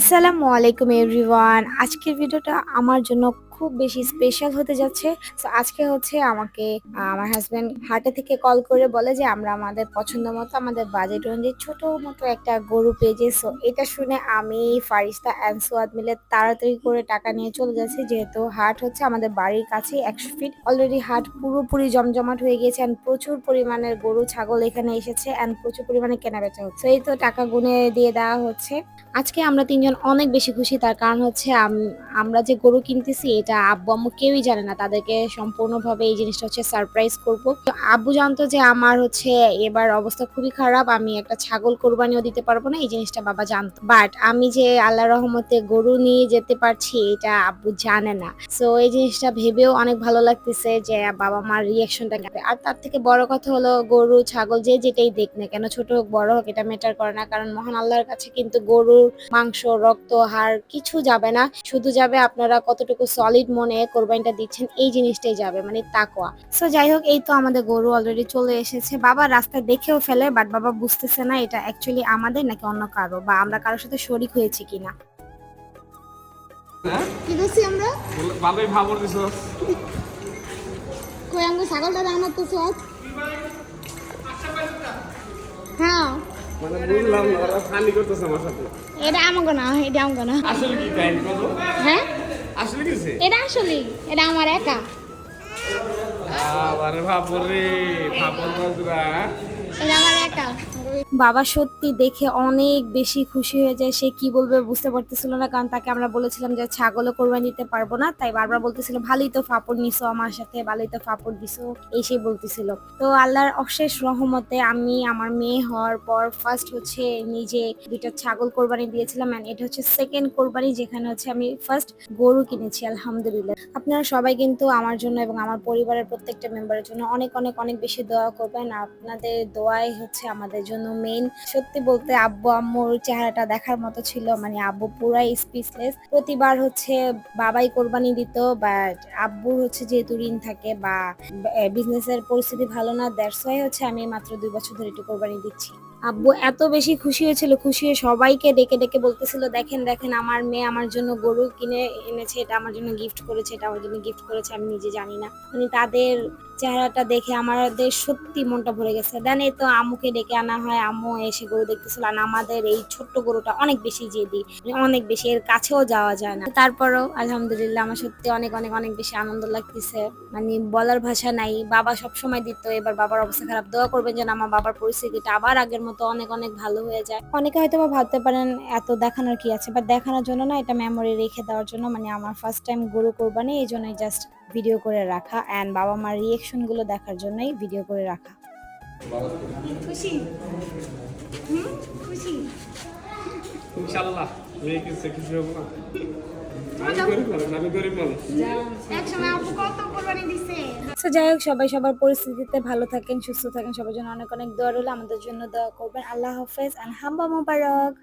আসসালামু আলাইকুম এভরিওয়ান। আজকের ভিডিওটা আমার জন্য খুব বেশি স্পেশাল হতে যাচ্ছে। সো আজকে হচ্ছে আমাকে আমার হাসব্যান্ড হাটে থেকে কল করে বলে যে আমরা আমাদের পছন্দ মতো আমাদের বাজেট অনুযায়ী ছোট মতো একটা গরু পেয়েছি। সো এটা শুনে আমি, ফারিস্তা অ্যান্ড সোয়াদ মিলে তাড়াতাড়ি করে টাকা নিয়ে চলে যাচ্ছি, যেহেতু হাট হচ্ছে আমাদের বাড়ির কাছে 100 ফিট। অলরেডি হাট পুরোপুরি জমজমাট হয়ে গিয়েছে অ্যান্ড প্রচুর পরিমাণের গরু ছাগল এখানে এসেছে অ্যান্ড প্রচুর পরিমাণে কেনাবেচা হচ্ছে। এই তো টাকা গুনে দিয়ে দেওয়া হচ্ছে। আজকে আমরা তিনজন অনেক বেশি খুশি, তার কারণ হচ্ছে আমরা যে গরু কিনতেছি এটা আব্বু আম্মু কেউই জানে না। তাদেরকে সম্পূর্ণভাবে এই জিনিসটা হচ্ছে সারপ্রাইজ করব। তো আব্বু জানতো যে আমার হচ্ছে এবার অবস্থা খুবই খারাপ, আমি একটা ছাগল কোরবানিও দিতে পারবো না, এই জিনিসটা বাবা জানতো। বাট আমি যে আল্লাহর রহমতে গরু নিয়ে যেতে পারছি এটা আব্বু জানে না। সো এই জিনিসটা ভেবেও অনেক ভালো লাগতেছে যে বাবা মার রিয়াকশনটা। আর তার থেকে বড় কথা হলো গরু ছাগল যে যেটাই দেখ না কেন, ছোট হোক বড় হোক, এটা ম্যাটার করে না। কারণ মহান আল্লাহর কাছে কিন্তু গরুর মাংস, রক্ত, হাড় কিছু যাবে না। শুধু যাবে আপনারা কতটুকু সলিড মনে কোরবানিটা দিচ্ছেন, এই জিনিসটাই যাবে, মানে তাকওয়া। সো যাই হোক, এই তো আমাদের গরু অলরেডি চলে এসেছে। বাবা রাস্তায় দেখেও ফেলে, বাট বাবা বুঝতেছে না এটা অ্যাকচুয়ালি আমাদের নাকি অন্য কারো, বা আমরা কারোর সাথে শরিক হয়েছি কিনা। হ্যাঁ কি করছি আমরা? ভালোই ভাবর দিছস। কই আমরা ছাগলটা রান্না তো সব। হ্যাঁ, মানে বুঝলাম না, ওরা ফানি করতেছে আমার সাথে। এটা আমাকে না, এটা আমাকে না। আসলে কি কাহিনী কত? হ্যাঁ, আসলে কিছে? এটা আসলে এটা আমার একা। আরে ভাবর রে, ভাবর বাজরা। এটা আমার একা। বাবা সত্যি দেখে অনেক বেশি খুশি হয়ে যায়। সে কি বলবে বুঝতে পারতেছিল না, কারণ তাকে আমরা বলেছিলাম যে ছাগলও কোরবানি দিতে পারবো না। তাই বারবার বলতেছিল ভালোই তো ফাপড় নিছো আমার সাথে, ভালোই তো ফাপড় দিছো, এই সেই বলতেছিল। তো আল্লাহর অশেষ রহমতে আমি আমার মেয়ে হওয়ার পর ফার্স্ট হচ্ছে নিজে দুইটা ছাগল কোরবানি দিয়েছিলাম, এন্ড এটা হচ্ছে সেকেন্ড কোরবানি যেখানে হচ্ছে আমি ফার্স্ট গরু কিনেছি। আলহামদুলিল্লাহ। আপনারা সবাই কিন্তু আমার জন্য এবং আমার পরিবারের প্রত্যেকটা মেম্বারের জন্য অনেক অনেক অনেক বেশি দোয়া করবেন। আপনাদের দোয়াই হচ্ছে আমাদের জন্য মেইন। সত্যি বলতে আব্বু আম্মুর চেহারাটা দেখার মতো ছিল, মানে আব্বু পুরাই স্পিচলেস। প্রতিবার হচ্ছে বাবাই কোরবানি দিত, বাট আব্বুর হচ্ছে যেহেতু ঋণ থাকে বা বিজনেসের পরিস্থিতি ভালো না, দ্যাটস ওয়াই হচ্ছে আমি মাত্র 2 বছর ধরে একটু কোরবানি দিচ্ছি। আব্বু এত বেশি খুশি হয়েছিল, খুশি হয়ে সবাইকে ডেকে ডেকে বলতেছিল দেখেন দেখেন আমার মেয়ে আমার জন্য গরু কিনে এনেছে, এটা আমার জন্য গিফট করেছে, এটা আমার জন্য গিফট করেছে, আমি নিজে জানি না। মানে তাদের চেহারাটা দেখে আমাদের সত্যি মনটা ভরে গেছে। দেন এই তো আম্মুকে ডেকে আনা হয়, আম্মু এসে গরু দেখতেছিল। আর আমাদের এই ছোট্ট গরুটা অনেক বেশি জেদি, মানে অনেক বেশি, এর কাছেও যাওয়া যায় না। তারপরেও আলহামদুলিল্লাহ আমার সত্যি অনেক অনেক অনেক বেশি আনন্দ লাগতেছে, মানে বলার ভাষা নাই। বাবা সব সময় দিত, এবার বাবার অবস্থা খারাপ। দোয়া করবেন যেন আমার বাবার পরিস্থিতিটা আবার আগের মতো অনেক অনেক ভালো হয়ে যায়। অনেকে হয়তো বা ভাবতে পারেন এত দেখানোর কি আছে, বাট দেখানোর জন্য না, এটা মেমোরি রেখে দেওয়ার জন্য। মানে আমার ফার্স্ট টাইম গরু কোরবানি, এই জন্যই জাস্ট ভিডিও করে রাখা অ্যান্ড বাবা মার রিয়েকশন গুলো দেখার জন্যই ভিডিও করে রাখা। খুশি? খুশি? ইনশাআল্লাহ মেয়ে কিছু কিছু হবে না। আমি গরিব মানুষ। একসময় আপু কত কোরবানি দিছে। তো যাই হোক, সবাই সবার পরিস্থিতিতে ভালো থাকেন, সুস্থ থাকেন, সবার জন্য অনেক অনেক দোয়া রইল। আমাদের জন্য দোয়া করবেন। আল্লাহ হাফেজ, আলহামদুলিল্লাহ, মোবারক।